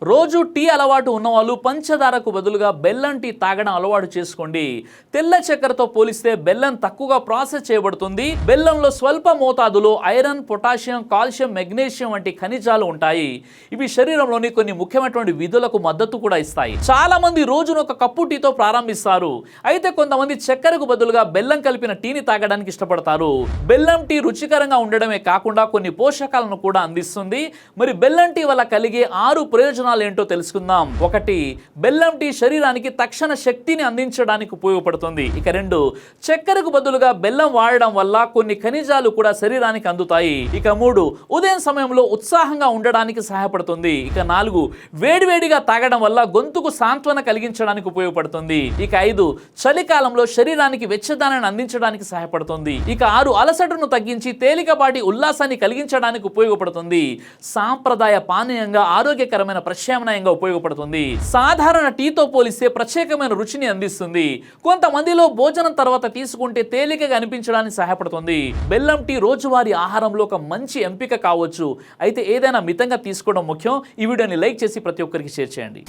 రోజు టీ అలవాటు ఉన్నవాళ్ళు పంచదారకు బదులుగా బెల్లం టీ తాగడం అలవాటు చేసుకోండి. తెల్ల చక్కెరతో పోలిస్తే బెల్లం తక్కువగా ప్రాసెస్ చేయబడుతుంది. బెల్లంలో స్వల్ప మోతాదులో ఐరన్, పొటాషియం, కాల్షియం, మెగ్నీషియం వంటి ఖనిజాలు ఉంటాయి. ఇవి శరీరంలోని కొన్ని ముఖ్యమైనటువంటి విధులకు మద్దతు కూడా ఇస్తాయి. చాలా మంది రోజును ఒక కప్పు టీతో ప్రారంభిస్తారు. అయితే కొంతమంది చక్కెరకు బదులుగా బెల్లం కలిపిన టీని తాగడానికి ఇష్టపడతారు. బెల్లం టీ రుచికరంగా ఉండడమే కాకుండా కొన్ని పోషకాలను కూడా అందిస్తుంది. మరి బెల్లం టీ వల్ల కలిగే 6 ప్రయోజనాలు ఏంటో తెలుసుకుందాం. 1. బెల్లం టీ శరీరానికి తక్షణ శక్తిని అందించడానికి ఉపయోగపడుతుంది. ఇక 2. చక్కెరకు బదులుగా బెల్లం వాడడం వల్ల కొన్ని ఖనిజాలు కూడా శరీరానికి అందుతాయి. ఇక 3. ఉదయం సమయంలో ఉత్సాహంగా ఉండడానికి సహాయపడుతుంది. ఇక 4. వేడివేడిగా తాగడం వల్ల గొంతుకు సాంత్వన కలిగించడానికి ఉపయోగపడుతుంది. ఇక 5. చలికాలంలో శరీరానికి వెచ్చదనాన్ని అందించడానికి సహాయపడుతుంది. ఇక 6. అలసటను తగ్గించి తేలికపాటి ఉల్లాసాన్ని కలిగించడానికి ఉపయోగపడుతుంది. సాంప్రదాయ పానీయంగా ఆరోగ్యకరమైన ప్రత్యామ్నాయంగా ఉపయోగపడుతుంది. సాధారణ టీతో పోలిస్తే ప్రత్యేకమైన రుచిని అందిస్తుంది. కొంతమందిలో భోజనం తర్వాత తీసుకుంటే తేలికగా అనిపించడానికి సహాయపడుతుంది. బెల్లం టీ రోజువారీ ఆహారంలో ఒక మంచి ఎంపిక కావచ్చు. అయితే ఏదైనా మితంగా తీసుకోవడం ముఖ్యం. ఈ వీడియోని లైక్ చేసి ప్రతి ఒక్కరికి షేర్ చేయండి.